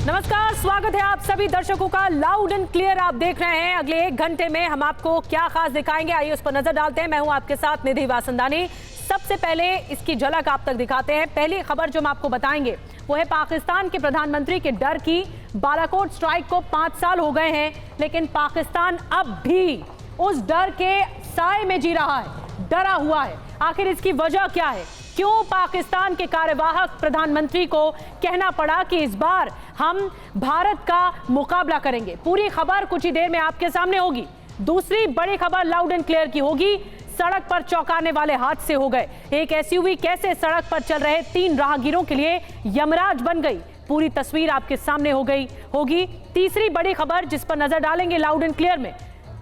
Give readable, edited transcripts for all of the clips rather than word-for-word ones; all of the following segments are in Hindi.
नमस्कार, स्वागत है आप सभी दर्शकों का। लाउड एंड क्लियर आप देख रहे हैं। अगले 1 घंटे में हम आपको क्या खास दिखाएंगे, आइए उस पर नजर डालते हैं। मैं हूं आपके साथ निधि वासंदानी। सबसे पहले इसकी झलक आप तक दिखाते हैं। पहली खबर जो हम आपको बताएंगे वो है पाकिस्तान के प्रधानमंत्री के डर की। बालाकोट स्ट्राइक को 5 साल हो गए हैं, लेकिन पाकिस्तान अब भी उस डर के साए में जी रहा है, डरा हुआ है। आखिर इसकी वजह क्या है? क्यों पाकिस्तान के कार्यवाहक प्रधानमंत्री को कहना पड़ा कि इस बार हम भारत का मुकाबला करेंगे? पूरी खबर कुछ ही देर में आपके सामने होगी। दूसरी बड़ी खबर लाउड एंड क्लियर की होगी। सड़क पर चौंकाने वाले हादसे हो गए। एक एसयूवी कैसे सड़क पर चल रहे 3 राहगीरों के लिए यमराज बन गई, पूरी तस्वीर आपके सामने होगी। तीसरी बड़ी खबर जिस पर नजर डालेंगे लाउड एंड क्लियर में,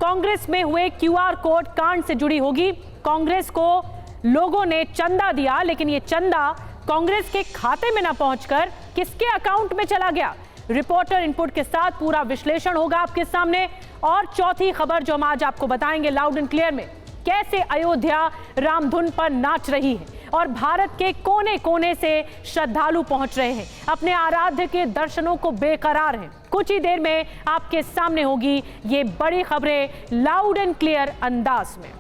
कांग्रेस में हुए QR कोड कांड से जुड़ी होगी। कांग्रेस को लोगों ने चंदा दिया, लेकिन ये चंदा कांग्रेस के खाते में ना पहुंचकर किसके अकाउंट में चला गया? रिपोर्टर इनपुट के साथ पूरा विश्लेषण होगा आपके सामने। और चौथी खबर जो हम आज आपको बताएंगे लाउड एंड क्लियर में, कैसे अयोध्या रामधुन पर नाच रही है और भारत के कोने कोने से श्रद्धालु पहुंच रहे हैं, अपने आराध्य के दर्शनों को बेकरार हैं। कुछ ही देर में आपके सामने होगी ये बड़ी खबरें लाउड एंड क्लियर अंदाज में।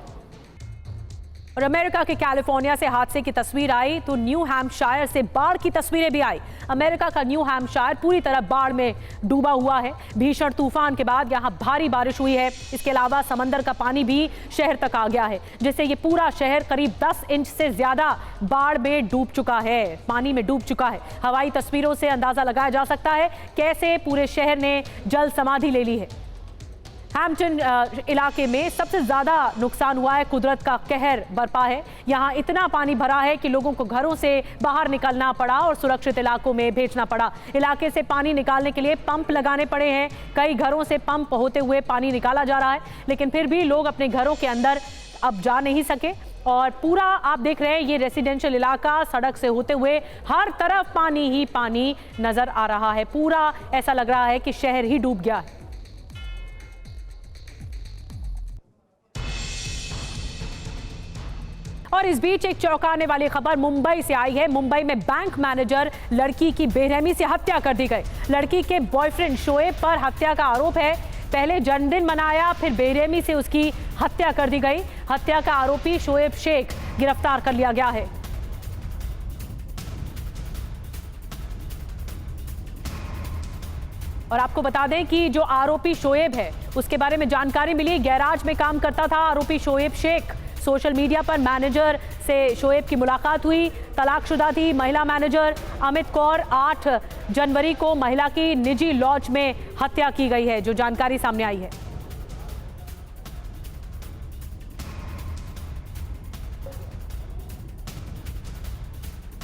और अमेरिका के कैलिफोर्निया से हादसे की तस्वीर आई तो न्यू हैम्पशायर से बाढ़ की तस्वीरें भी आई। अमेरिका का न्यू हैम्पशायर पूरी तरह बाढ़ में डूबा हुआ है। भीषण तूफान के बाद यहां भारी बारिश हुई है। इसके अलावा समंदर का पानी भी शहर तक आ गया है, जिससे ये पूरा शहर करीब 10 इंच से ज्यादा बाढ़ में डूब चुका है, पानी में डूब चुका है। हवाई तस्वीरों से अंदाजा लगाया जा सकता है कैसे पूरे शहर ने जल समाधि ले ली है। हैम्पटन इलाके में सबसे ज्यादा नुकसान हुआ है। कुदरत का कहर बरपा है। यहाँ इतना पानी भरा है कि लोगों को घरों से बाहर निकलना पड़ा और सुरक्षित इलाकों में भेजना पड़ा। इलाके से पानी निकालने के लिए पंप लगाने पड़े हैं। कई घरों से पंप होते हुए पानी निकाला जा रहा है, लेकिन फिर भी लोग अपने घरों के अंदर अब जा नहीं सके। और पूरा आप देख रहे हैं ये रेसिडेंशियल इलाका, सड़क से होते हुए हर तरफ पानी ही पानी नजर आ रहा है। पूरा ऐसा लग रहा है कि शहर ही डूब गया है। और इस बीच एक चौंकाने वाली खबर मुंबई से आई है। मुंबई में बैंक मैनेजर लड़की की बेरहमी से हत्या कर दी गई। लड़की के बॉयफ्रेंड शोएब पर हत्या का आरोप है। पहले जन्मदिन मनाया, फिर बेरहमी से उसकी हत्या कर दी गई। हत्या का आरोपी शोएब शेख गिरफ्तार कर लिया गया है। और आपको बता दें कि जो आरोपी शोएब है उसके बारे में जानकारी मिली। गैराज में काम करता था आरोपी शोएब शेख। सोशल मीडिया पर मैनेजर से शोएब की मुलाकात हुई। तलाकशुदा थी महिला मैनेजर अमित कौर। 8 जनवरी को महिला की निजी लॉज में हत्या की गई है, जो जानकारी सामने आई है।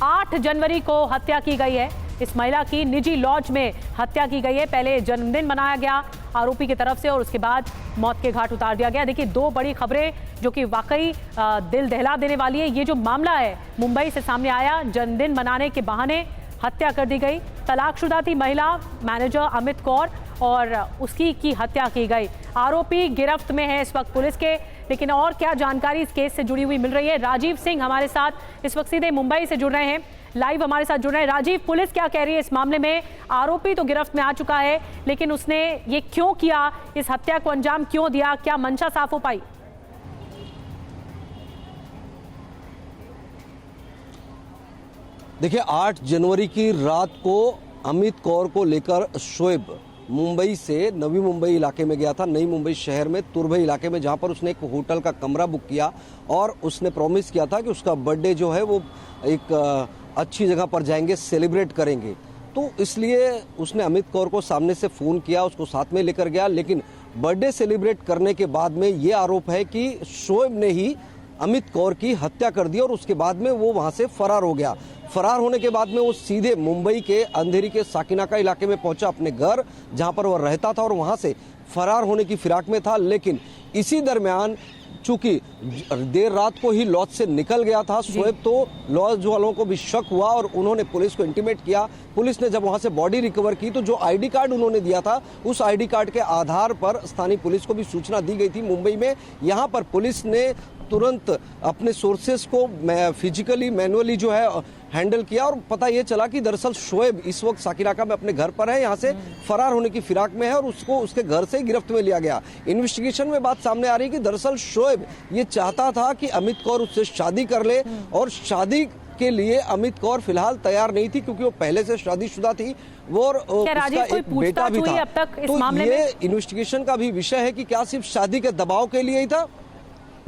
आठ जनवरी को हत्या की गई है। इस महिला की निजी लॉज में हत्या की गई है। पहले जन्मदिन मनाया गया आरोपी की तरफ से और उसके बाद मौत के घाट उतार दिया गया। देखिए, 2 बड़ी खबरें जो कि वाकई दिल दहला देने वाली है। ये जो मामला है मुंबई से सामने आया, जन्मदिन मनाने के बहाने हत्या कर दी गई। तलाकशुदा थी महिला मैनेजर अमित कौर और उसकी की हत्या की गई। आरोपी गिरफ्त में है इस वक्त पुलिस के। लेकिन और क्या जानकारी इस केस से जुड़ी हुई मिल रही है? राजीव सिंह हमारे साथ इस वक्त सीधे मुंबई से जुड़ रहे हैं, लाइव हमारे साथ जुड़ रहे हैं। राजीव, पुलिस क्या कह रही है इस मामले में? आरोपी तो गिरफ्त में आ चुका है, लेकिन उसने ये क्यों किया, इस हत्या को अंजाम क्यों दिया, क्या मंशा साफ हो पाई? देखिए, 8 जनवरी की रात को अमित कौर को लेकर शोएब मुंबई से नवी मुंबई इलाके में गया था, नई मुंबई शहर में तुर्भे इलाके में, जहां पर उसने एक होटल का कमरा बुक किया और उसने प्रॉमिस किया था कि उसका बर्थडे जो है वो एक अच्छी जगह पर जाएंगे, सेलिब्रेट करेंगे। तो इसलिए उसने अमित कौर को सामने से फ़ोन किया, उसको साथ में लेकर गया। लेकिन बर्थडे सेलिब्रेट करने के बाद में ये आरोप है कि शोएब ने ही अमित कौर की हत्या कर दी और उसके बाद में वो वहां से फरार हो गया। फरार होने के बाद में वो सीधे मुंबई के अंधेरी के साकिनाका इलाके में पहुंचा, अपने घर जहां पर वह रहता था, और वहां से फरार होने की फिराक में था। लेकिन इसी दरमियान चूंकि देर रात को ही लॉज से निकल गया था शोएब, तो लॉज वालों को भी शक हुआ और उन्होंने पुलिस को इंटीमेट किया। पुलिस ने जब वहां से बॉडी रिकवर की तो जो आईडी कार्ड उन्होंने दिया था, उस आईडी कार्ड के आधार पर स्थानीय पुलिस को भी सूचना दी गई थी मुंबई में। यहां पर पुलिस ने तुरंत अपने सोर्सेस को फिजिकली मैनुअली जो है हैंडल किया और पता ये चला कि दरअसल शोएब इस वक्त साकिराका में अपने घर पर है, यहाँ से फरार होने की फिराक में है और उसको उसके घर से गिरफ्त में लिया गया। इन्वेस्टिगेशन में बात सामने आ रही है कि दरअसल शोएब ये चाहता था कि अमित कौर उससे शादी कर ले और शादी के लिए अमित कौर फिलहाल तैयार नहीं थी क्योंकि वो पहले से शादीशुदा थी वो और उसका एक बेटा भी था। अब तक इस तो मामले ये में इन्वेस्टिगेशन का भी विषय है कि क्या सिर्फ शादी के दबाव के लिए ही था।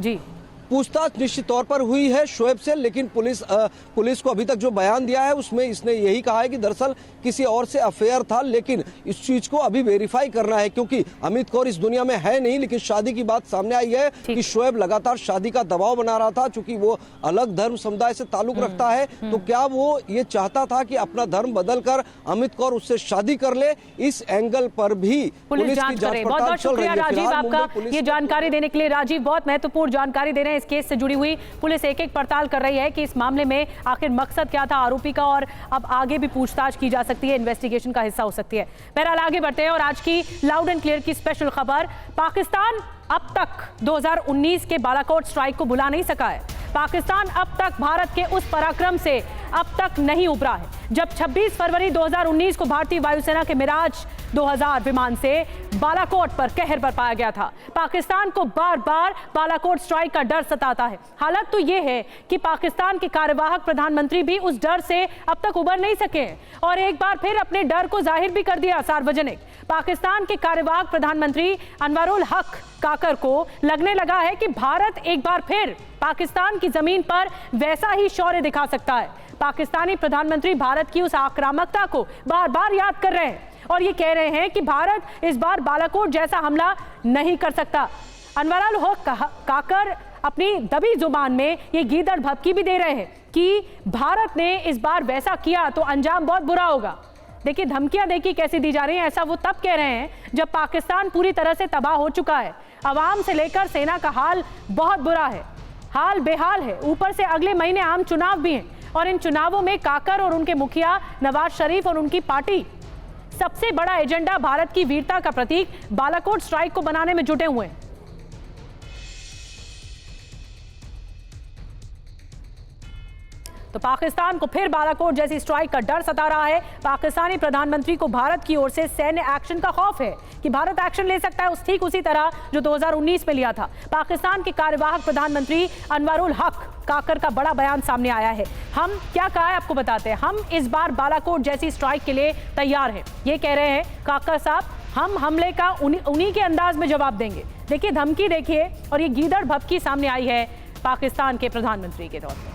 जी पूछताछ निश्चित तौर पर हुई है शोएब से, लेकिन पुलिस को अभी तक जो बयान दिया है उसमें इसने यही कहा है कि दरअसल किसी और से अफेयर था, लेकिन इस चीज को अभी वेरीफाई करना है क्योंकि अमित कौर इस दुनिया में है नहीं। लेकिन शादी की बात सामने आई है कि शोएब लगातार शादी का दबाव बना रहा था, चूंकि वो अलग धर्म समुदाय से ताल्लुक रखता है। तो क्या वो ये चाहता था कि अपना धर्म बदलकर अमित कौर उससे शादी कर ले, इस एंगल पर भी पुलिस की जांच पड़ताल चल रही है। राजीव, आपका ये जानकारी देने के लिए। राजीव, बहुत महत्वपूर्ण जानकारी दे रहे हैं इस केस से जुड़ी हुई। पुलिस एक एक पड़ताल कर रही है कि इस मामले में आखिर मकसद क्या था आरोपी का और अब आगे भी पूछताछ की जा सकती है, इन्वेस्टिगेशन का हिस्सा हो सकती है। बहरहाल आगे बढ़ते हैं और आज की लाउड एंड क्लियर की स्पेशल खबर। पाकिस्तान अब तक 2019 के बालाकोट स्ट्राइक को भुला नहीं सका है। पाकिस्तान अब तक भारत के उस पराक्रम से अब तक नहीं उभरा है जब 26 फरवरी 2019 को भारतीय वायुसेना के मिराज 2000 विमान से बालाकोट पर कहर बरपाया गया था। पाकिस्तान को बार बार बालाकोट स्ट्राइक का डर सताता है। हालत तो यह है कि पाकिस्तान के कार्यवाहक प्रधानमंत्री भी उस डर से अब तक उबर नहीं सके और एक बार फिर अपने डर को जाहिर भी कर दिया सार्वजनिक। पाकिस्तान के कार्यवाहक प्रधानमंत्री अनवरुल हक काकर को लगने लगा है कि भारत एक बार फिर पाकिस्तान की जमीन पर वैसा ही शौर्य दिखा सकता है। पाकिस्तानी प्रधानमंत्री भारत की उस आक्रामकता को बार बार याद कर रहे हैं और ये कह रहे हैं कि भारत इस बार बालाकोट जैसा हमला नहीं कर सकता। अनवरुल हक काकर अपनी दबी जुबान में ये गीदड़ भभकी भी दे रहे हैं कि भारत ने इस बार वैसा किया तो अंजाम बहुत बुरा होगा। देखिए धमकियां देखिए कैसी दी जा रही हैं। ऐसा वो तब कह रहे हैं जब पाकिस्तान पूरी तरह से तबाह हो चुका है। अवाम से लेकर सेना का हाल बहुत बुरा है, हाल बेहाल है। ऊपर से अगले महीने आम चुनाव भी हैं और इन चुनावों में काकर और उनके मुखिया नवाज शरीफ और उनकी पार्टी सबसे बड़ा एजेंडा भारत की वीरता का प्रतीक बालाकोट स्ट्राइक को बनाने में जुटे हुए हैं। तो पाकिस्तान को फिर बालाकोट जैसी स्ट्राइक का डर सता रहा है। पाकिस्तानी प्रधानमंत्री को भारत की ओर से सैन्य एक्शन का खौफ है कि भारत एक्शन ले सकता है ठीक उसी तरह जो 2019 में लिया था। पाकिस्तान के कार्यवाहक प्रधानमंत्री अनवरुल हक काकर का बड़ा बयान सामने आया है। हम क्या कहा है आपको बताते हैं। हम इस बार बालाकोट जैसी स्ट्राइक के लिए तैयार हैं, ये कह रहे हैं काकर साहब। हम हमले का उन्हीं के अंदाज में जवाब देंगे। देखिए धमकी देखिए और ये गीदड़ भभकी सामने आई है पाकिस्तान के प्रधानमंत्री के तौर पर।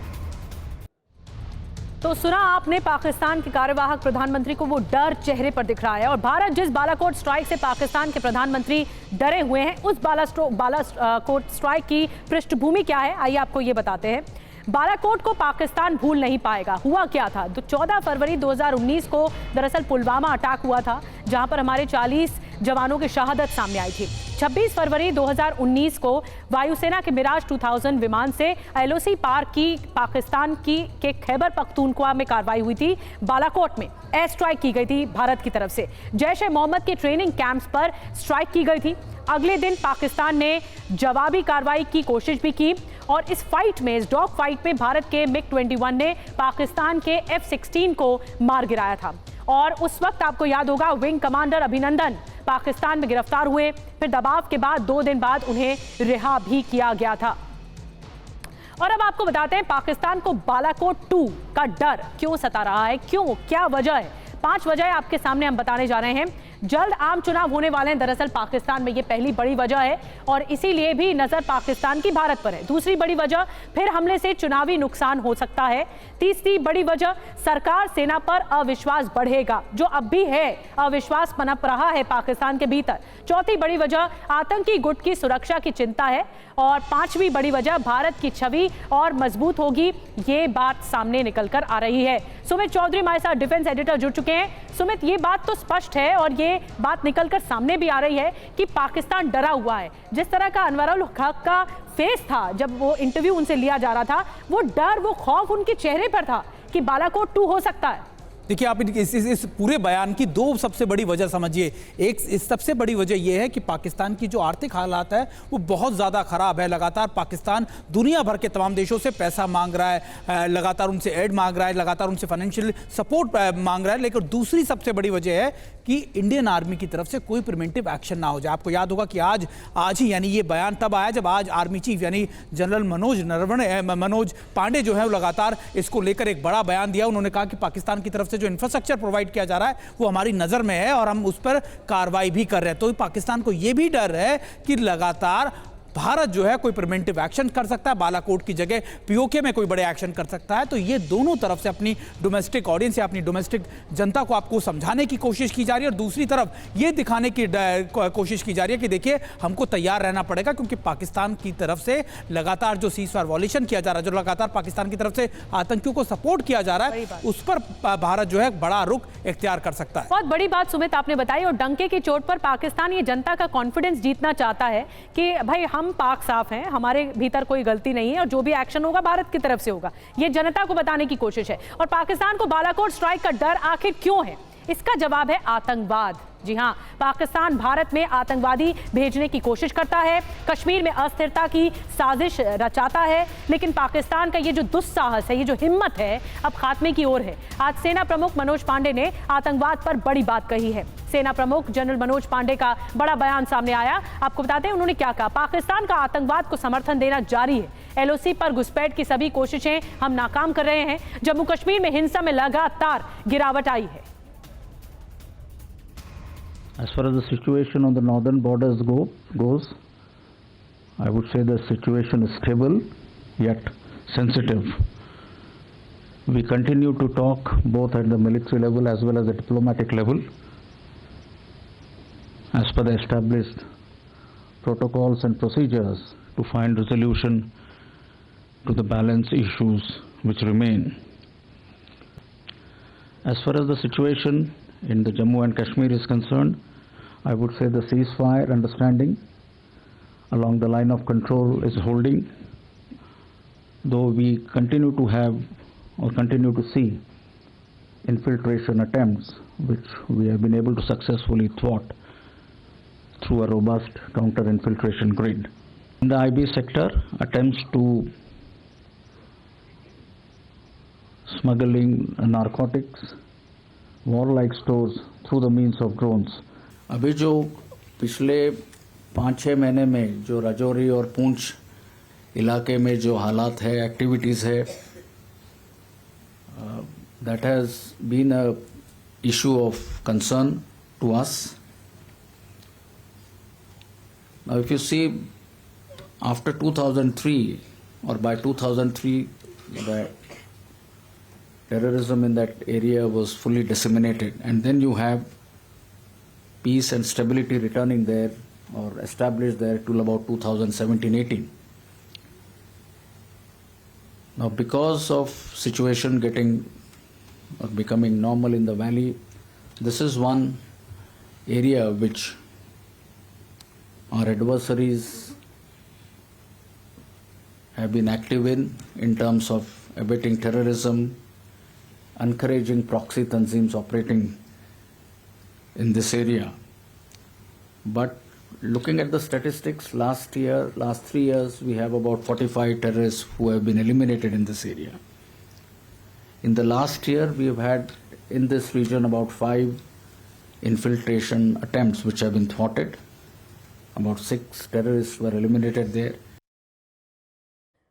तो सुना आपने पाकिस्तान के कार्यवाहक प्रधानमंत्री को, वो डर चेहरे पर दिख रहा है। और भारत जिस बालाकोट स्ट्राइक से पाकिस्तान के प्रधानमंत्री डरे हुए हैं उस बालाकोट स्ट्राइक की पृष्ठभूमि क्या है आइए आपको ये बताते हैं। बालाकोट को पाकिस्तान भूल नहीं पाएगा। हुआ क्या था, 14 फरवरी 2019 को दरअसल पुलवामा अटैक हुआ था जहां पर हमारे 40 जवानों की शहादत सामने आई थी। 26 फरवरी 2019 को वायुसेना के मिराज 2000 विमान से एलओसी पार की पाकिस्तान के खैबर पख्तूनख्वा में कार्रवाई हुई थी। बालाकोट में एयर स्ट्राइक की गई थी भारत की तरफ से। जैश ए मोहम्मद के ट्रेनिंग कैंप्स पर स्ट्राइक की गई थी। अगले दिन पाकिस्तान ने जवाबी कार्रवाई की कोशिश भी की और इस फाइट में, इस डॉग फाइट में भारत के MiG-21 ने पाकिस्तान के F-16 को मार गिराया था। और उस वक्त आपको याद होगा विंग कमांडर अभिनंदन पाकिस्तान में गिरफ्तार हुए। फिर दबाव के बाद 2 दिन बाद उन्हें रिहा भी किया गया था। और अब आपको बताते हैं पाकिस्तान को बालाकोट 2 का डर क्यों सता रहा है, क्यों, क्या वजह है। 5 वजह आपके सामने हम बताने जा रहे हैं। जल्द आम चुनाव होने वाले हैं दरअसल पाकिस्तान में, ये पहली बड़ी वजह है और इसीलिए भी नजर पाकिस्तान की भारत पर है। दूसरी बड़ी वजह, फिर हमले से चुनावी नुकसान हो सकता है। तीसरी बड़ी वजह, सरकार सेना पर अविश्वास बढ़ेगा, जो अब भी है, अविश्वास पनप रहा है पाकिस्तान के भीतर। चौथी बड़ी वजह, आतंकी गुट की सुरक्षा की चिंता है। और 5वीं बड़ी वजह, भारत की छवि और मजबूत होगी, ये बात सामने निकल कर आ रही है। सुमित चौधरी हमारे साथ डिफेंस एडिटर जुड़ चुके हैं। सुमित, ये बात तो स्पष्ट है और ये बात निकलकर सामने भी आ रही है कि पाकिस्तान डरा हुआ है। जिस तरह का अनवरुल हक का फेस था जब वो इंटरव्यू उनसे लिया जा रहा था, वो डर, वो खौफ उनके चेहरे पर था कि बालाकोट 2 हो सकता है। देखिए, आप इस पूरे बयान की दो सबसे बड़ी वजह समझिए। एक इस सबसे बड़ी वजह यह है कि पाकिस्तान की जो आर्थिक हालात है वो बहुत ज़्यादा ख़राब है। लगातार पाकिस्तान दुनिया भर के तमाम देशों से पैसा मांग रहा है, लगातार उनसे एड मांग रहा है, लगातार उनसे फाइनेंशियल सपोर्ट मांग रहा है। लेकिन दूसरी सबसे बड़ी वजह है कि इंडियन आर्मी की तरफ से कोई प्रिवेंटिव एक्शन ना हो जाए। आपको याद होगा कि आज ही यानी ये बयान तब आया जब आज आर्मी चीफ यानी जनरल मनोज पांडे जो है वो लगातार इसको लेकर एक बड़ा बयान दिया। उन्होंने कहा कि पाकिस्तान की तरफ से जो इंफ्रास्ट्रक्चर प्रोवाइड किया जा रहा है वो हमारी नजर में है और हम उस पर कार्रवाई भी कर रहे हैं। तो पाकिस्तान को यह भी डर है कि लगातार भारत जो है कोई प्रिवेंटिव एक्शन कर सकता है, बालाकोट की जगह पीओके में कोई बड़े एक्शन कर सकता है। तो ये दोनों तरफ से अपनी डोमेस्टिक ऑडियंस या अपनी डोमेस्टिक जनता को आपको समझाने की कोशिश की जा रही है और दूसरी तरफ ये दिखाने की कोशिश की जा रही है कि देखिए हमको तैयार रहना पड़ेगा, क्योंकि पाकिस्तान की तरफ से लगातार जो सीज़फायर वॉल्यूशन किया जा रहा है, जो लगातार पाकिस्तान की तरफ से आतंकियों को सपोर्ट किया जा रहा है, उस पर भारत जो है बड़ा रुख इख्तियार कर सकता है। बहुत बड़ी बात सुमित आपने बताई और डंके की चोट पर पाकिस्तान ये जनता का कॉन्फिडेंस जीतना चाहता है कि भाई हम पाक साफ हैं, हमारे भीतर कोई गलती नहीं है और जो भी एक्शन होगा भारत की तरफ से होगा। ये जनता को बताने की कोशिश है। और पाकिस्तान को बालाकोट स्ट्राइक का डर आखिर क्यों है? इसका जवाब है आतंकवाद। जी हां, पाकिस्तान भारत में आतंकवादी भेजने की कोशिश करता है, कश्मीर में अस्थिरता की साजिश रचाता है, लेकिन पाकिस्तान का ये जो दुस्साहस है, ये जो हिम्मत है, अब खात्मे की ओर है। आज सेना प्रमुख मनोज पांडे ने आतंकवाद पर बड़ी बात कही है। सेना प्रमुख जनरल मनोज पांडे का बड़ा बयान सामने आया। आपको बताते हैं उन्होंने क्या कहा। पाकिस्तान का आतंकवाद को समर्थन देना जारी है। एलओसी पर घुसपैठ की सभी कोशिशें हम नाकाम कर रहे हैं। जम्मू कश्मीर में हिंसा में लगातार गिरावट आई है। As far as the situation on the northern borders goes, I would say the situation is stable yet sensitive. We continue to talk both at the military level as well as the diplomatic level as per the established protocols and procedures to find resolution to the balance issues which remain. As far as the situation in the Jammu and Kashmir is concerned, I would say the ceasefire understanding along the line of control is holding, though we continue to have or continue to see infiltration attempts which we have been able to successfully thwart through a robust counter-infiltration grid. In the IB sector, attempts to smuggling narcotics, warlike stores through the means of drones. अभी जो पिछले 5-6 महीने में जो राजौरी और पुंछ इलाके में जो हालात है, एक्टिविटीज़ है, that has been a issue of concern to us. Now if you see after 2003 or by 2003 the terrorism in that area was fully disseminated, and then you have peace and stability returning there or established there till about 2017-18. Now because of situation getting or becoming normal in the valley, this is one area which our adversaries have been active in terms of abetting terrorism, encouraging proxy tanzeems operating in this area. But looking at the statistics, last 3 years, we have about 45 terrorists who have been eliminated in this area. In the last year, we have had in this region about 5 infiltration attempts which have been thwarted. About 6 terrorists were eliminated there.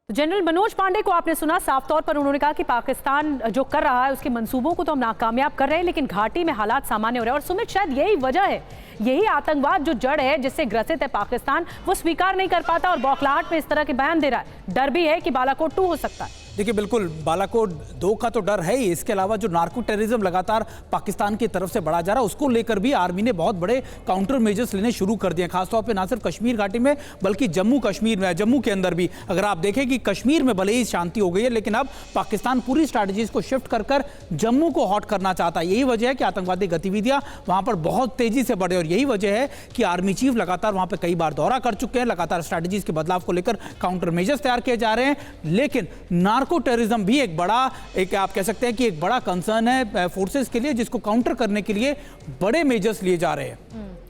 General Manoj Pande को आपने सुना, साफ तौर पर उन्होंने कहा कि पाकिस्तान जो कर रहा है उसके मंसूबों को तो हम नाकामयाब कर रहे हैं, लेकिन घाटी में हालात सामान्य हो रहे हैं। और सुमित, शायद यही वजह है, यही आतंकवाद जो जड़ है जिससे ग्रसित है पाकिस्तान, वो स्वीकार नहीं कर पाता और बौखलाहट में इस तरह के बयान दे रहा है। डर भी है कि बालाकोट 2 हो सकता है। देखिए, बिल्कुल बालाकोट 2 का तो डर है ही। इसके अलावा जो नार्को टेररिज्म लगातार पाकिस्तान की तरफ से बढ़ा जा रहा है, उसको लेकर भी आर्मी ने बहुत बड़े काउंटर मेजर्स लेने शुरू कर दिए, खासतौर पे ना सिर्फ कश्मीर घाटी में बल्कि जम्मू कश्मीर में, जम्मू के अंदर भी। अगर आप देखें कि कश्मीर में भले ही शांति हो गई है, लेकिन अब पाकिस्तान पूरी स्ट्रैटेजीज को शिफ्ट कर कर जम्मू को हॉट करना चाहता है। यही वजह है कि आतंकवादी गतिविधियां वहां पर बहुत तेजी से बढ़े और यही वजह है कि आर्मी चीफ लगातार वहां पर कई बार दौरा कर चुके हैं, लगातार स्ट्रैटेजीज के बदलाव को लेकर काउंटर मेजर्स तैयार किए जा रहे हैं। लेकिन नार्को नार्को टेररिज्म भी एक बड़ा, एक आप कह सकते हैं कि एक बड़ा कंसर्न है फोर्सेस के लिए, जिसको काउंटर करने के लिए बड़े मेजर्स लिए जा रहे हैं।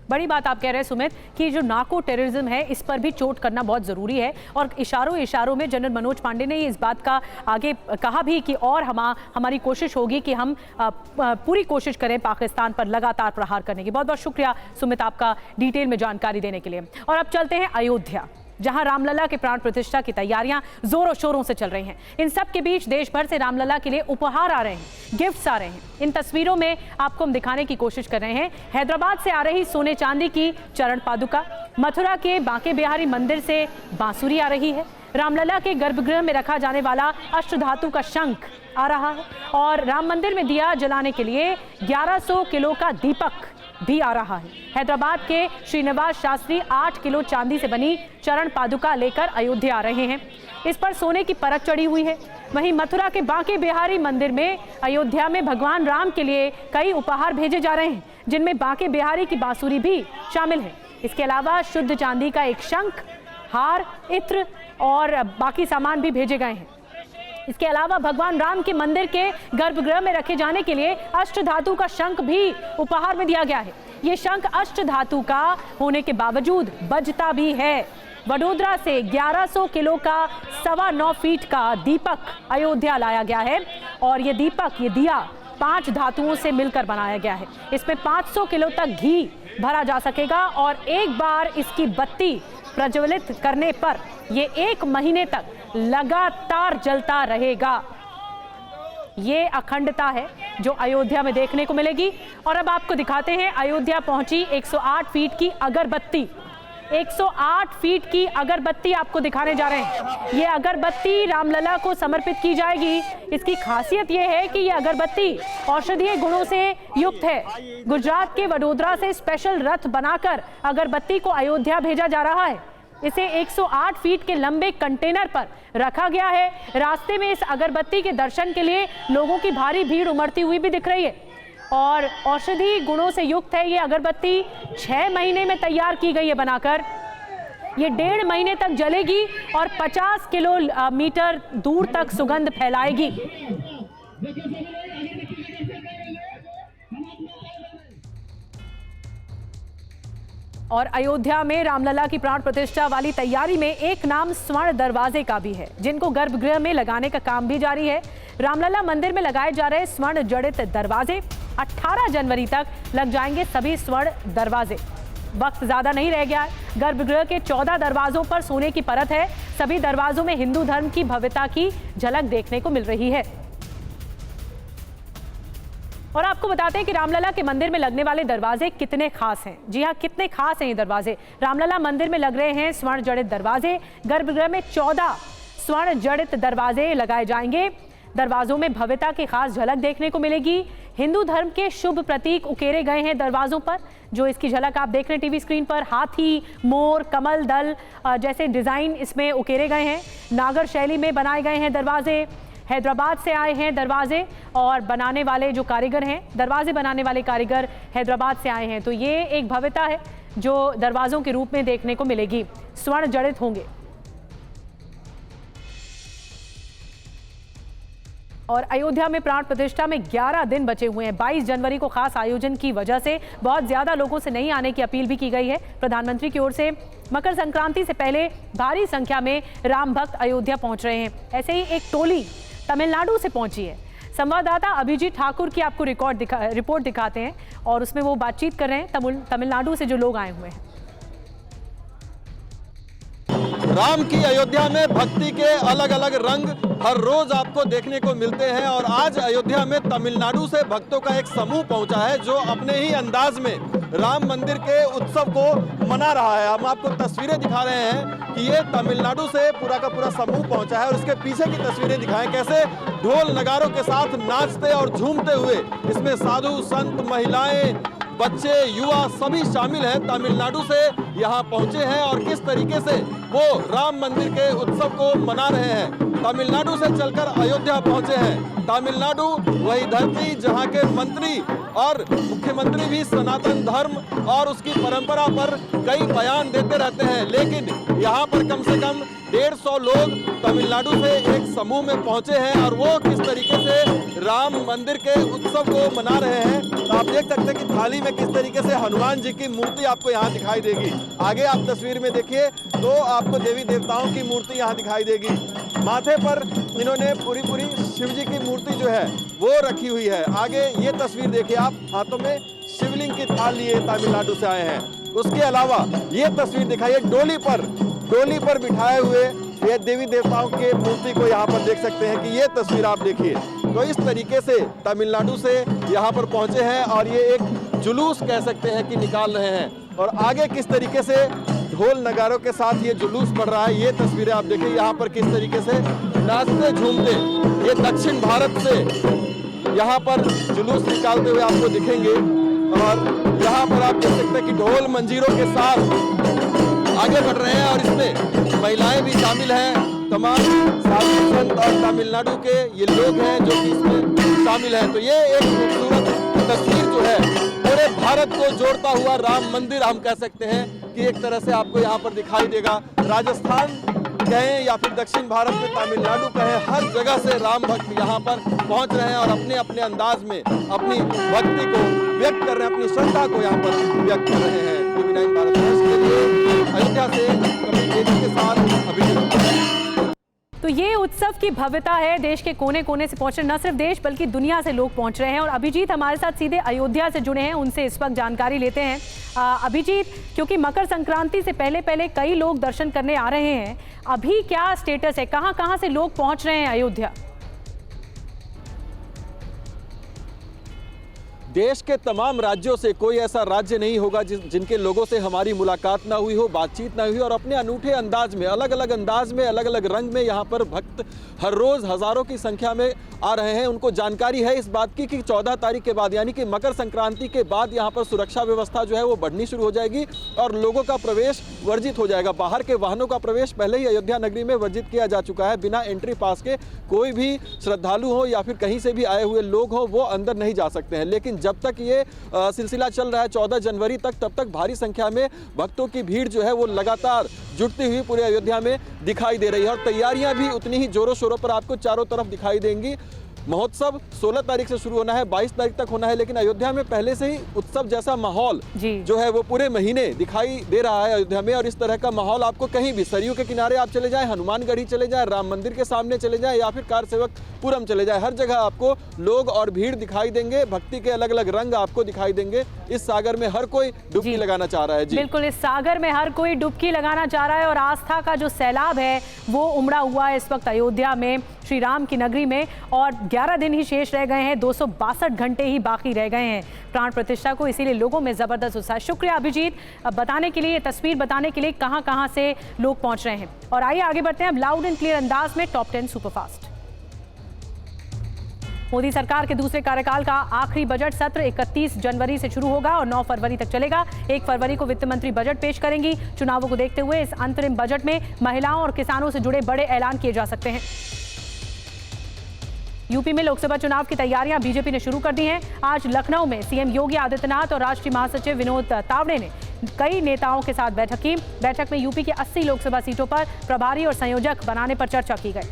बड़ी बात आप कह रहे हैं सुमित कि जो नार्को टेररिज्म है इस पर भी चोट करना बहुत ज़रूरी है, और इशारों में जनरल मनोज पांडे ने इस बात का आगे कहा भी कि और हमारी कोशिश होगी कि हम पूरी कोशिश करें पाकिस्तान पर लगातार प्रहार करने की। बहुत बहुत शुक्रिया सुमित आपका डिटेल में जानकारी देने के लिए। और अब चलते हैं अयोध्या, जहां रामलला के प्राण प्रतिष्ठा की तैयारियां जोरों शोरों से चल रही हैं। इन सब के बीच देश भर से रामलला के लिए उपहार आ रहे हैं, गिफ्ट्स आ रहे हैं। इन तस्वीरों में आपको हम दिखाने की कोशिश कर रहे हैं हैदराबाद से आ रही सोने चांदी की चरण पादुका, मथुरा के बांके बिहारी मंदिर से बांसुरी आ रही है, रामलला के गर्भगृह में रखा जाने वाला अष्टधातु का शंख आ रहा है, और राम मंदिर में दिया जलाने के लिए 1100 किलो का दीपक भी आ रहा है। हैदराबाद के श्रीनिवास शास्त्री 8 किलो चांदी से बनी चरण पादुका लेकर अयोध्या आ रहे हैं। इस पर सोने की परत चढ़ी हुई है। वहीं मथुरा के बांके बिहारी मंदिर में अयोध्या में भगवान राम के लिए कई उपहार भेजे जा रहे हैं, जिनमें बांके बिहारी की बांसुरी भी शामिल है। इसके अलावा शुद्ध चांदी का एक शंख, हार, इत्र और बाकी सामान भी भेजे गए हैं। इसके अलावा भगवान राम के मंदिर के गर्भगृह में रखे जाने के लिए अष्टधातु का शंख भी उपहार में दिया गया है। ये शंख अष्टधातु का होने के बावजूद बजता भी है। वडोदरा से 1100 किलो का 9.25 फीट का दीपक अयोध्या लाया गया है, और ये दीपक, ये दिया 5 धातुओं से मिलकर बनाया गया है। इसमें 500 किलो तक घी भरा जा सकेगा, और एक बार इसकी बत्ती प्रज्वलित करने पर ये 1 महीने तक लगातार जलता रहेगा। ये अखंडता है जो अयोध्या में देखने को मिलेगी। और अब आपको दिखाते हैं अयोध्या पहुंची 108 फीट की अगरबत्ती। 108 फीट की अगरबत्ती आपको दिखाने जा रहे हैं। ये अगरबत्ती रामलला को समर्पित की जाएगी। इसकी खासियत ये है कि ये अगरबत्ती औषधीय गुणों से युक्त है। गुजरात के वडोदरा से स्पेशल रथ बनाकर अगरबत्ती को अयोध्या भेजा जा रहा है। इसे 108 फीट के लंबे कंटेनर पर रखा गया है। रास्ते में इस अगरबत्ती के दर्शन के लिए लोगों की भारी भीड़ उमड़ती हुई भी दिख रही है, और औषधि गुणों से युक्त है। ये अगरबत्ती 6 महीने में तैयार की गई है बनाकर। ये 1.5 महीने तक जलेगी और 50 किलोमीटर दूर तक सुगंध फैलाएगी। और अयोध्या में रामलला की प्राण प्रतिष्ठा वाली तैयारी में एक नाम स्वर्ण दरवाजे का भी है, जिनको गर्भगृह में लगाने का काम भी जारी है। रामलला मंदिर में लगाए जा रहे स्वर्ण जड़ित दरवाजे 18 जनवरी तक लग जाएंगे। सभी स्वर्ण दरवाजे, वक्त ज्यादा नहीं रह गया है। गर्भगृह के 14 दरवाजों पर सोने की परत है। सभी दरवाजों में हिंदू धर्म की भव्यता की झलक देखने को मिल रही है। और आपको बताते हैं कि रामलला के मंदिर में लगने वाले दरवाजे कितने खास हैं। जी हाँ, कितने खास हैं ये दरवाजे। रामलला मंदिर में लग रहे हैं स्वर्ण जड़ित दरवाजे। गर्भगृह में 14 स्वर्ण जड़ित दरवाजे लगाए जाएंगे। दरवाजों में भव्यता की खास झलक देखने को मिलेगी। हिंदू धर्म के शुभ प्रतीक उकेरे गए हैं दरवाजों पर, जो इसकी झलक आप देख रहे हैं टीवी स्क्रीन पर। हाथी, मोर, कमल दल जैसे डिजाइन इसमें उकेरे गए हैं। नागर शैली में बनाए गए हैं दरवाजे। हैदराबाद से आए हैं दरवाजे, और बनाने वाले जो कारीगर हैं, दरवाजे बनाने वाले कारीगर हैदराबाद से आए हैं। तो ये एक भव्यता है जो दरवाजों के रूप में देखने को मिलेगी। स्वर्ण जड़ित होंगे। और अयोध्या में प्राण प्रतिष्ठा में 11 दिन बचे हुए हैं। 22 जनवरी को खास आयोजन की वजह से बहुत ज्यादा लोगों से नहीं आने की अपील भी की गई है प्रधानमंत्री की ओर से। मकर संक्रांति से पहले भारी संख्या में राम भक्त अयोध्या पहुंच रहे हैं। ऐसे ही एक टोली तमिलनाडु से पहुंची है। संवाददाता अभिजीत ठाकुर की आपको रिपोर्ट दिखाते हैं, और उसमें वो बातचीत कर रहे हैं तमिलनाडु से जो लोग आए हुए हैं। राम की अयोध्या में भक्ति के अलग अलग रंग हर रोज आपको देखने को मिलते हैं, और आज अयोध्या में तमिलनाडु से भक्तों का एक समूह पहुंचा है जो अपने ही अंदाज में राम मंदिर के उत्सव को मना रहा है। हम आपको तस्वीरें दिखा रहे हैं कि ये तमिलनाडु से पूरा का पूरा समूह पहुंचा है, और इसके पीछे की तस्वीरें दिखाएं कैसे ढोल नगारों के साथ नाचते और झूमते हुए इसमें साधु संत, महिलाएं, बच्चे, युवा सभी शामिल हैं। तमिलनाडु से यहाँ पहुंचे हैं और किस तरीके से वो राम मंदिर के उत्सव को मना रहे हैं। तमिलनाडु से चलकर अयोध्या पहुंचे हैं। तमिलनाडु वही धरती जहां के मंत्री और मुख्यमंत्री भी सनातन धर्म और उसकी परंपरा पर कई बयान देते रहते हैं, लेकिन यहाँ पर कम से कम 150 लोग तमिलनाडु से एक समूह में पहुंचे हैं और वो किस तरीके से राम मंदिर के उत्सव को मना रहे हैं। तो आप देख सकते हैं कि थाली में किस तरीके से हनुमान जी की मूर्ति आपको यहाँ दिखाई देगी। आगे आप तस्वीर में देखिए तो आपको देवी देवताओं की मूर्ति यहाँ दिखाई देगी। माथे पर इन्होंने पूरी शिव जी की मूर्ति जो है वो रखी हुई है। आगे ये तस्वीर देखिए आप, हाथों में शिवलिंग की थाल लिए तमिलनाडु से आए हैं। उसके अलावा ये तस्वीर दिखाइए, डोली पर बिठाए हुए ये देवी देवताओं के मूर्ति को यहाँ पर देख सकते हैं कि ये तस्वीर आप देखिए। तो इस तरीके से तमिलनाडु से यहाँ पर पहुंचे हैं और ये एक जुलूस कह सकते हैं कि निकाल रहे हैं। और आगे किस तरीके से ढोल नगारों के साथ ये जुलूस बढ़ रहा है, ये तस्वीरें आप देखिए यहाँ पर किस तरीके से नाचते झूमते ये दक्षिण भारत से यहाँ पर जुलूस निकालते हुए आपको दिखेंगे। और यहाँ पर आप देख सकते हैं कि ढोल मंजीरों के साथ आगे बढ़ रहे हैं और इसमें महिलाएं भी शामिल हैं। तमाम साधु संत और तमिलनाडु के ये लोग हैं जो कि इसमें शामिल हैं। तो ये एक खूबसूरत तस्वीर जो है पूरे भारत को जोड़ता हुआ राम मंदिर हम कह सकते हैं कि एक तरह से आपको यहाँ पर दिखाई देगा। राजस्थान कहें या फिर दक्षिण भारत में तमिलनाडु कहें, हर जगह से राम भक्त यहाँ पर पहुँच रहे हैं और अपने अपने अंदाज में अपनी भक्ति को व्यक्त कर रहे हैं, अपनी श्रद्धा को यहाँ पर व्यक्त कर रहे हैं। टीवी9 भारत के लिए अयोध्या से कपिल बेदी के साथ अभिजीत। तो ये उत्सव की भव्यता है, देश के कोने कोने से पहुंच रहे, न सिर्फ देश बल्कि दुनिया से लोग पहुंच रहे हैं। और अभिजीत हमारे साथ सीधे अयोध्या से जुड़े हैं, उनसे इस वक्त जानकारी लेते हैं। अभिजीत, क्योंकि मकर संक्रांति से पहले कई लोग दर्शन करने आ रहे हैं, अभी क्या स्टेटस है, कहां कहां से लोग पहुंच रहे हैं अयोध्या? देश के तमाम राज्यों से कोई ऐसा राज्य नहीं होगा जिनके लोगों से हमारी मुलाकात ना हुई हो, बातचीत ना हुई, और अपने अनूठे अंदाज में, अलग अलग अंदाज में, अलग अलग रंग में यहाँ पर भक्त हर रोज हजारों की संख्या में आ रहे हैं। उनको जानकारी है इस बात की कि 14 तारीख के बाद यानी कि मकर संक्रांति के बाद यहाँ पर सुरक्षा व्यवस्था जो है वो बढ़नी शुरू हो जाएगी और लोगों का प्रवेश वर्जित हो जाएगा। बाहर के वाहनों का प्रवेश पहले ही अयोध्या नगरी में वर्जित किया जा चुका है। बिना एंट्री पास के कोई भी श्रद्धालु हो या फिर कहीं से भी आए हुए लोग हो वो अंदर नहीं जा सकते हैं। लेकिन जब तक ये सिलसिला चल रहा है 14 जनवरी तक, तब तक भारी संख्या में भक्तों की भीड़ जो है वो लगातार जुटती हुई पूरे अयोध्या में दिखाई दे रही है और तैयारियां भी उतनी ही जोरों शोरों पर आपको चारों तरफ दिखाई देंगी। महोत्सव 16 तारीख से शुरू होना है, 22 तारीख तक होना है, लेकिन अयोध्या में पहले से ही उत्सव जैसा माहौल जो है वो पूरे महीने दिखाई दे रहा है अयोध्या में। और इस तरह का माहौल आपको कहीं भी, सरयू के किनारे आप चले जाएं, हनुमानगढ़ी चले जाएं, राम मंदिर के सामने चले जाएं या फिर कारसेवकपुरम चले जाएं, हर जगह आपको लोग और भीड़ दिखाई देंगे। भक्ति के अलग अलग रंग आपको दिखाई देंगे। इस सागर में हर कोई डुबकी लगाना चाह रहा है। जी बिल्कुल, इस सागर में हर कोई डुबकी लगाना चाह रहा है और आस्था का जो सैलाब है वो उमड़ा हुआ है इस वक्त अयोध्या में, श्री राम की नगरी में। और 11 दिन ही शेष रह गए हैं, 262 घंटे ही बाकी रह गए हैं प्राण प्रतिष्ठा को, इसीलिए लोगों में जबरदस्त उत्साह। शुक्रिया अभिजीत बताने के लिए, ये तस्वीर बताने के लिए कहां कहां से लोग पहुंच रहे हैं। और आइए आगे बढ़ते हैं अब लाउड एंड क्लियर अंदाज में टॉप 10 सुपरफास्ट। मोदी सरकार के दूसरे कार्यकाल का आखिरी बजट सत्र 31 जनवरी से शुरू होगा और 9 फरवरी तक चलेगा। 1 फरवरी को वित्त मंत्री बजट पेश करेंगी। चुनावों को देखते हुए इस अंतरिम बजट में महिलाओं और किसानों से जुड़े बड़े ऐलान किए जा सकते हैं। यूपी में लोकसभा चुनाव की तैयारियां बीजेपी ने शुरू कर दी हैं। आज लखनऊ में सीएम योगी आदित्यनाथ और राष्ट्रीय महासचिव विनोद तावड़े ने कई नेताओं के साथ बैठक की। बैठक में यूपी की 80 लोकसभा सीटों पर प्रभारी और संयोजक बनाने पर चर्चा की गई।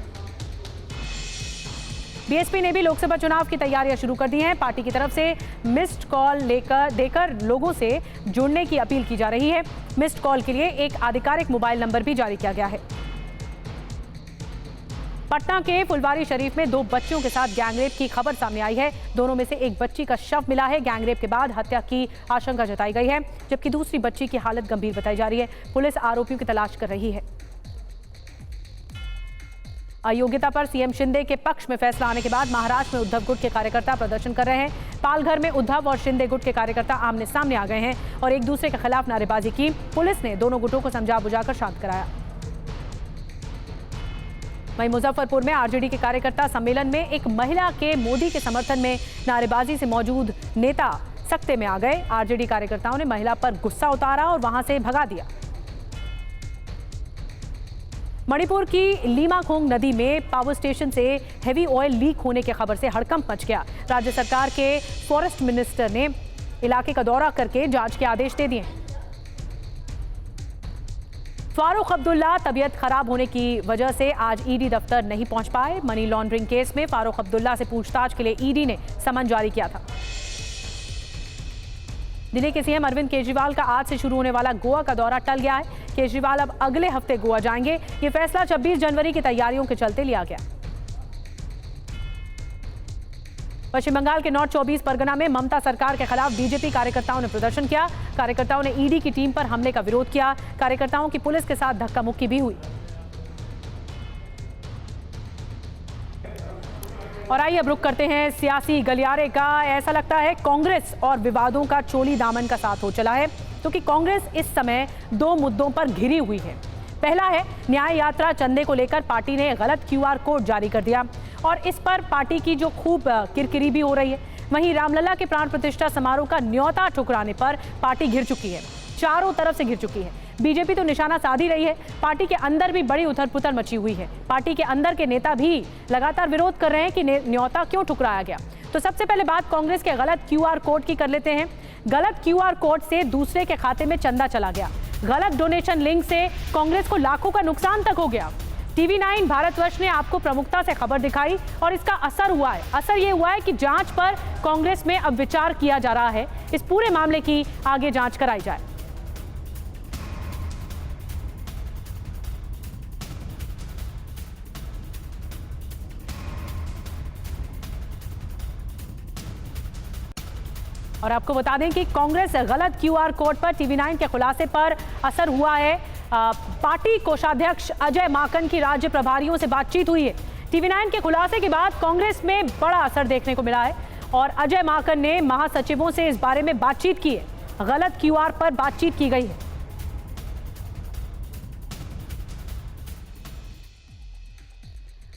बीएसपी ने भी लोकसभा चुनाव की तैयारियां शुरू कर दी हैं। पार्टी की तरफ से मिस्ड कॉल देकर लोगों से जुड़ने की अपील की जा रही है। मिस्ड कॉल के लिए एक आधिकारिक मोबाइल नंबर भी जारी किया गया है। पटना के फुलवारी शरीफ में 2 बच्चों के साथ गैंगरेप की खबर सामने आई है। दोनों में से एक बच्ची का शव मिला है। गैंगरेप के बाद हत्या की आशंका जताई गई है, जबकि दूसरी बच्ची की हालत गंभीर बताई जा रही है। पुलिस आरोपियों की तलाश कर रही है। अयोग्यता पर सीएम शिंदे के पक्ष में फैसला आने के बाद महाराष्ट्र में उद्धव गुट के कार्यकर्ता प्रदर्शन कर रहे हैं। पालघर में उद्धव और शिंदे गुट के कार्यकर्ता आमने सामने आ गए हैं और एक दूसरे के खिलाफ नारेबाजी की। पुलिस ने दोनों गुटों को समझा बुझाकर शांत कराया। वहीं मुजफ्फरपुर में आरजेडी के कार्यकर्ता सम्मेलन में एक महिला के मोदी के समर्थन में नारेबाजी से मौजूद नेता सख्ते में आ गए। आरजेडी कार्यकर्ताओं ने महिला पर गुस्सा उतारा और वहां से भगा दिया। मणिपुर की लीमाखोंग नदी में पावर स्टेशन से हेवी ऑयल लीक होने की खबर से हड़कंप मच गया। राज्य सरकार के फॉरेस्ट मिनिस्टर ने इलाके का दौरा करके जांच के आदेश दे दिए। फारूक अब्दुल्ला तबीयत खराब होने की वजह से आज ईडी दफ्तर नहीं पहुंच पाए। मनी लॉन्ड्रिंग केस में फारूक अब्दुल्ला से पूछताछ के लिए ईडी ने समन जारी किया था। दिल्ली के सीएम अरविंद केजरीवाल का आज से शुरू होने वाला गोवा का दौरा टल गया है। केजरीवाल अब अगले हफ्ते गोवा जाएंगे। ये फैसला 26 जनवरी की तैयारियों के चलते लिया गया। पश्चिम बंगाल के नॉर्थ 24 परगना में ममता सरकार के खिलाफ बीजेपी कार्यकर्ताओं ने प्रदर्शन किया। कार्यकर्ताओं ने ईडी की टीम पर हमले का विरोध किया। कार्यकर्ताओं की पुलिस के साथ धक्का मुक्की भी हुई। और आइए अब रुक करते हैं सियासी गलियारे का। ऐसा लगता है कांग्रेस और विवादों का चोली दामन का साथ हो चला है, क्योंकि कांग्रेस इस समय दो मुद्दों पर घिरी हुई है। पहला है न्याय यात्रा चंदे को लेकर पार्टी ने गलत क्यूआर कोड जारी कर दिया और इस पर पार्टी की जो खूब किरकिरी भी हो रही है। वहीं रामलला के प्राण प्रतिष्ठा समारोह का न्योता ठुकराने पर पार्टी घिर चुकी है, चारों तरफ से घिर चुकी है। बीजेपी तो निशाना साध ही रही है, पार्टी के अंदर भी बड़ी उथल पुथल मची हुई है। पार्टी के अंदर के नेता भी लगातार विरोध कर रहे हैं कि न्योता क्यों ठुकराया गया। तो सबसे पहले बात कांग्रेस के गलत क्यूआर कोड की कर लेते हैं। गलत क्यूआर कोड से दूसरे के खाते में चंदा चला गया। गलत डोनेशन लिंक से कांग्रेस को लाखों का नुकसान तक हो गया। TV9 भारतवर्ष ने आपको प्रमुखता से खबर दिखाई और इसका असर हुआ है। असर ये हुआ है कि जांच पर कांग्रेस में अब विचार किया जा रहा है। इस पूरे मामले की आगे जांच कराई जाए। और आपको बता दें कि कांग्रेस गलत क्यूआर कोड पर TV9 के खुलासे पर असर हुआ है। पार्टी कोषाध्यक्ष अजय माकन की राज्य प्रभारियों से बातचीत हुई है। TV9 के खुलासे के बाद कांग्रेस में बड़ा असर देखने को मिला है और अजय माकन ने महासचिवों से इस बारे में बातचीत की है। गलत क्यूआर पर बातचीत की गई है।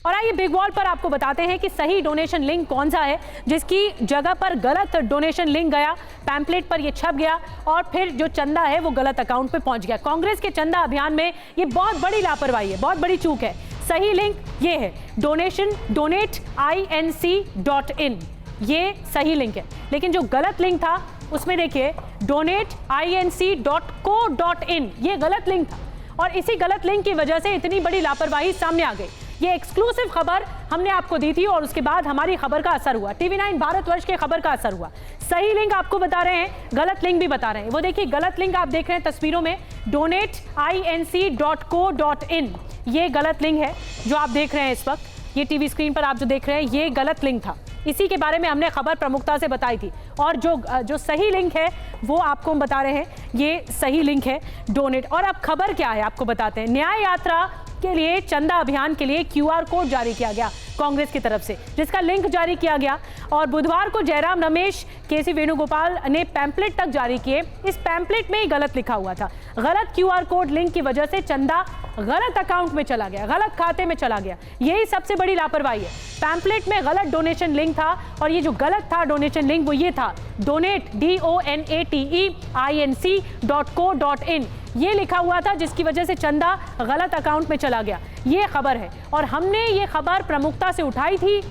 और आइए बिग वॉल पर आपको बताते हैं कि सही डोनेशन लिंक कौन सा है जिसकी जगह पर गलत डोनेशन लिंक गया, पैम्पलेट पर ये छप गया और फिर जो चंदा है वो गलत अकाउंट पे पहुंच गया। कांग्रेस के चंदा अभियान में ये बहुत बड़ी लापरवाही है, बहुत बड़ी चूक है। सही लिंक ये है donateinc.in, ये सही लिंक है। लेकिन जो गलत लिंक था उसमें देखिए donateinc.co.in, ये गलत लिंक था और इसी गलत लिंक की वजह से इतनी बड़ी लापरवाही सामने आ गई। ये एक्सक्लूसिव खबर हमने आपको दी थी और उसके बाद हमारी खबर का असर हुआ, TV9 भारतवर्ष के खबर का असर हुआ। सही लिंक आपको बता रहे हैं, गलत लिंक भी बता रहे हैं। वो देखिए गलत लिंक आप देख रहे हैं तस्वीरों में, donateinc.co.in, ये गलत लिंक है जो आप देख रहे हैं इस वक्त। ये टीवी स्क्रीन पर आप जो देख रहे हैं ये गलत लिंक था। इसी के बारे में हमने खबर प्रमुखता से बताई थी और जो सही लिंक है वो आपको हम बता रहे हैं, ये सही लिंक है डोनेट। और अब खबर क्या है आपको बताते हैं। न्याय यात्रा के लिए चंदा अभियान के लिए क्यूआर कोड जारी किया गया कांग्रेस की तरफ से, जिसका लिंक जारी किया गया और बुधवार को जयराम रमेश, केसी वेणुगोपाल ने पैम्पलेट तक जारी किए। इस पैम्पलेट में ही गलत लिखा हुआ था। गलत क्यूआर कोड लिंक की वजह से चंदा गलत अकाउंट में चला गया, गलत खाते में चला गया। यही सबसे बड़ी लापरवाही है। पैम्पलेट में गलत डोनेशन लिंक था और ये जो गलत था डोनेशन लिंक वो ये था donateinc.co.in, ये लिखा हुआ था जिसकी वजह से चंदा गलत अकाउंट में चला गया। ये खबर है और हमने ये खबर प्रमुखता से उठाई थी,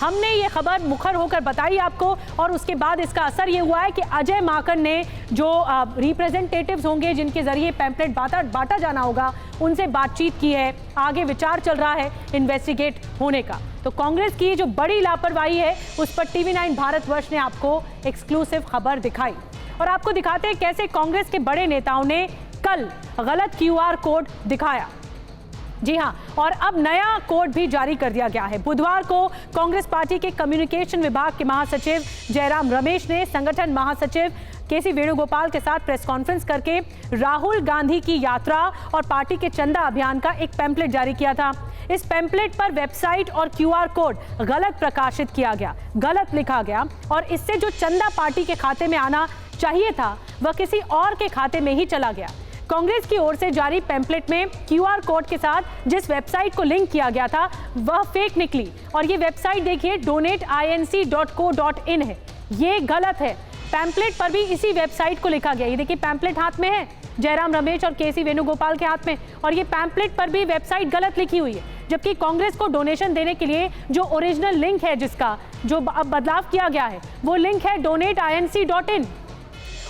हमने ये खबर मुखर होकर बताई आपको और उसके बाद इसका असर ये हुआ है कि अजय माकन ने जो रिप्रेजेंटेटिव्स होंगे जिनके जरिए पैम्पलेट बांटा जाना होगा उनसे बातचीत की है। आगे विचार चल रहा है इन्वेस्टिगेट होने का। तो कांग्रेस की जो बड़ी लापरवाही है उस पर TV9 भारतवर्ष ने आपको एक्सक्लूसिव खबर दिखाई और आपको दिखाते हैं कैसे कांग्रेस के बड़े नेताओं ने कल गलत क्यूआर कोड दिखाया। जी हां, और अब नया कोड भी जारी कर दिया गया है। बुधवार को कांग्रेस पार्टी के कम्युनिकेशन विभाग के महासचिव जयराम रमेश ने संगठन महासचिव केसी वेणुगोपाल के साथ प्रेस कॉन्फ्रेंस करके राहुल गांधी की यात्रा और पार्टी के चंदा अभियान का एक पैम्पलेट जारी किया था। इस पैम्पलेट पर वेबसाइट और क्यूआर कोड गलत प्रकाशित किया गया, गलत लिखा गया और इससे जो चंदा पार्टी के खाते में आना चाहिए था वह किसी और के खाते में ही चला गया। कांग्रेस की ओर से जारी पैम्पलेट में क्यूआर कोड के साथ जिस वेबसाइट को लिंक किया गया था वह फेक निकली और ये वेबसाइट देखिए donateinc.co.in है, ये गलत है। पैम्पलेट पर भी इसी वेबसाइट को लिखा गया। ये देखिए पैम्पलेट हाथ में है जयराम रमेश और केसी वेणुगोपाल के हाथ में और ये पैम्पलेट पर भी वेबसाइट गलत लिखी हुई है, जबकि कांग्रेस को डोनेशन देने के लिए जो ओरिजिनल लिंक है जिसका जो अब बदलाव किया गया है वो लिंक है donateinc.in।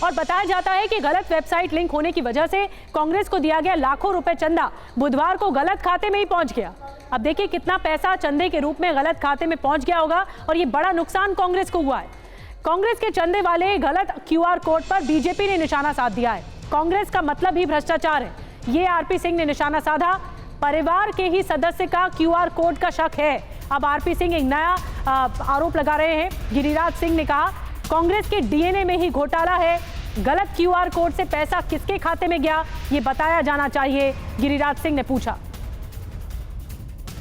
और बताया जाता है कि गलत वेबसाइट लिंक होने की वजह से कांग्रेस को दिया गया लाखों रुपए चंदा बुधवार को गलत खाते में ही पहुंच गया। अब देखिए कितना पैसा चंदे के रूप में गलत खाते में पहुंच गया होगा और ये बड़ा नुकसान कांग्रेस को हुआ है। कांग्रेस के चंदे वाले गलत क्यूआर कोड पर बीजेपी ने निशाना साध दिया है। कांग्रेस का मतलब ही भ्रष्टाचार है, ये आरपी सिंह ने निशाना साधा। परिवार के ही सदस्य का क्यूआर कोड का शक है। अब आरपी सिंह एक नया आरोप लगा रहे हैं। गिरिराज सिंह ने कहा कांग्रेस के डीएनए में ही घोटाला है, गलत क्यूआर कोड से पैसा किसके खाते में गया ये बताया जाना चाहिए, गिरिराज सिंह ने पूछा।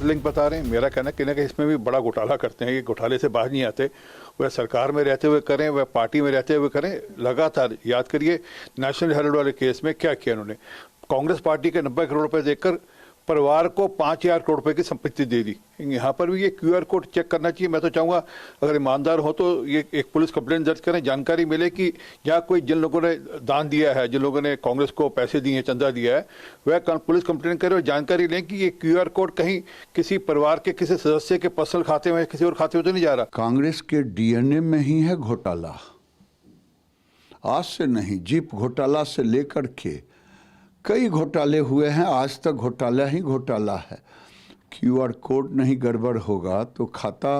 लिंक बता रहे हैं, मेरा कहना है कि इसमें भी बड़ा घोटाला करते हैं, ये घोटाले से बाहर नहीं आते। वह सरकार में रहते हुए करें, वह पार्टी में रहते हुए करें, लगातार याद करिए नेशनल हेराल्ड वाले केस में क्या किया उन्होंने। कांग्रेस पार्टी के 90 करोड़ रुपए देकर परिवार को 5,000 करोड़ रुपए की संपत्ति दे दी। यहाँ पर भी ये क्यूआर कोड चेक करना चाहिए। मैं तो चाहूंगा अगर ईमानदार हो तो ये एक पुलिस कंप्लेंट दर्ज करें, जानकारी मिले कि यहाँ कोई जिन लोगों ने दान दिया है, जिन लोगों ने कांग्रेस को पैसे दिए हैं, चंदा दिया है, वह पुलिस कंप्लेंट करे और जानकारी लें कि ये क्यूआर कोड कहीं किसी परिवार के किसी सदस्य के पर्सनल खाते में किसी और खाते में तो नहीं जा रहा। कांग्रेस के डीएनए में ही है घोटाला, आज से नहीं। जीप घोटाला से लेकर के कई घोटाले हुए हैं, आज तक घोटाला ही घोटाला है। क्यूआर कोड नहीं गड़बड़ होगा तो खाता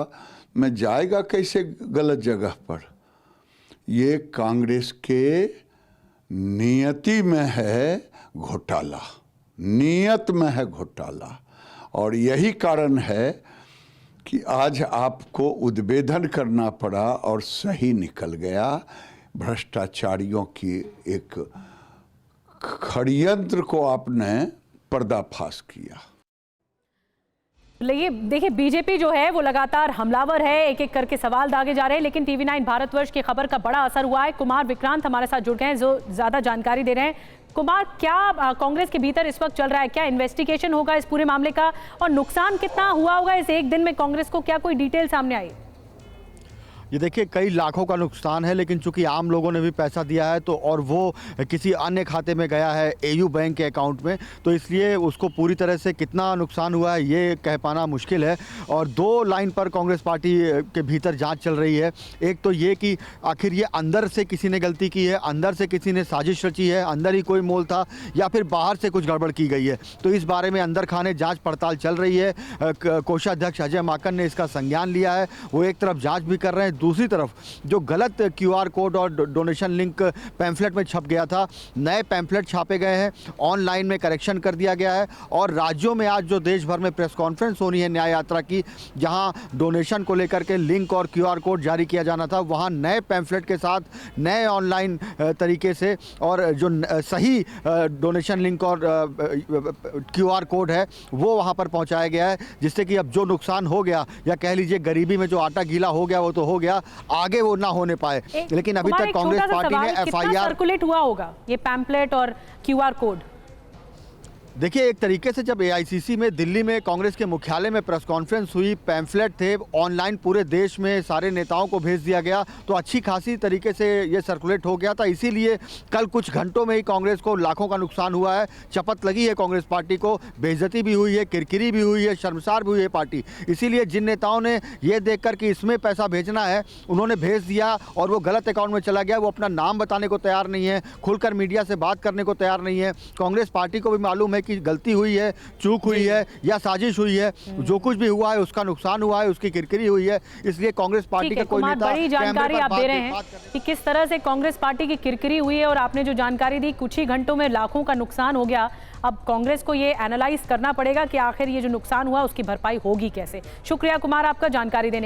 में जाएगा कैसे गलत जगह पर। ये कांग्रेस के नियति में है घोटाला, नियत में है घोटाला, और यही कारण है कि आज आपको उद्भेदन करना पड़ा और सही निकल गया। भ्रष्टाचारियों की एक षड्यंत्र को आपने पर्दाफाश किया। ये देखिए बीजेपी जो है वो लगातार हमलावर है, एक एक करके सवाल दागे जा रहे हैं, लेकिन टीवी 9 भारतवर्ष की खबर का बड़ा असर हुआ है। कुमार विक्रांत हमारे साथ जुड़ गए हैं जो ज्यादा जानकारी दे रहे हैं। कुमार, क्या कांग्रेस के भीतर इस वक्त चल रहा है, क्या इन्वेस्टिगेशन होगा इस पूरे मामले का और नुकसान कितना हुआ होगा इस एक दिन में कांग्रेस को, क्या कोई डिटेल सामने आई? ये देखिए कई लाखों का नुकसान है, लेकिन चूंकि आम लोगों ने भी पैसा दिया है तो और वो किसी अन्य खाते में गया है एयू बैंक के अकाउंट में, तो इसलिए उसको पूरी तरह से कितना नुकसान हुआ है ये कह पाना मुश्किल है। और दो लाइन पर कांग्रेस पार्टी के भीतर जांच चल रही है। एक तो ये कि आखिर ये अंदर से किसी ने गलती की है, अंदर से किसी ने साजिश रची है, अंदर ही कोई मोल था, या फिर बाहर से कुछ गड़बड़ की गई है। तो इस बारे में अंदर खाने जाँच पड़ताल चल रही है। कोषाध्यक्ष अजय माकन ने इसका संज्ञान लिया है, वो एक तरफ जाँच भी कर रहे हैं, दूसरी तरफ जो गलत क्यूआर कोड और डोनेशन लिंक पैम्फलेट में छप गया था, नए पैम्फलेट छापे गए हैं, ऑनलाइन में करेक्शन कर दिया गया है। और राज्यों में आज जो देश भर में प्रेस कॉन्फ्रेंस होनी है न्याय यात्रा की, जहां डोनेशन को लेकर के लिंक और क्यूआर कोड जारी किया जाना था, वहां नए पैम्फलेट के साथ नए ऑनलाइन तरीके से और जो सही डोनेशन लिंक और क्यूआर कोड है वो वहां पर पहुंचाया गया है, जिससे कि अब जो नुकसान हो गया या कह लीजिए गरीबी में जो आटा गीला हो गया वो तो हो गया, आगे वो ना होने पाए। लेकिन अभी तक कांग्रेस पार्टी ने एफआईआर सर्कुलेट हुआ होगा ये पैम्पलेट और क्यूआर कोड। देखिए एक तरीके से जब एआईसीसी में दिल्ली में कांग्रेस के मुख्यालय में प्रेस कॉन्फ्रेंस हुई, पैम्फलेट थे ऑनलाइन पूरे देश में सारे नेताओं को भेज दिया गया, तो अच्छी खासी तरीके से ये सर्कुलेट हो गया था। इसीलिए कल कुछ घंटों में ही कांग्रेस को लाखों का नुकसान हुआ है। चपत लगी है कांग्रेस पार्टी को, बेइज्जती भी हुई है, किरकिरी भी हुई है, शर्मसार भी हुई है पार्टी। इसीलिए जिन नेताओं ने ये देख कर कि इसमें पैसा भेजना है उन्होंने भेज दिया और वो गलत अकाउंट में चला गया, वो अपना नाम बताने को तैयार नहीं है, खुलकर मीडिया से बात करने को तैयार नहीं है। कांग्रेस पार्टी को भी मालूम है कि गलती हुई है, चूक हुई है या साजिश हुई है, जो कुछ भी हुआ है उसका नुकसान हुआ है, उसकी किरकिरी हुई है। इसलिए कांग्रेस पार्टी का कोई नेता बड़ी जानकारी आप दे रहे हैं कि किस तरह से कांग्रेस पार्टी की किरकिरी हुई है और आपने जो जानकारी दी कुछ ही घंटों में लाखों का नुकसान हो गया। अब कांग्रेस को ये एनालाइज करना पड़ेगा कि आखिर ये जो नुकसान हुआ उसकी भरपाई होगी कैसे। शुक्रिया कुमार आपका जानकारी देने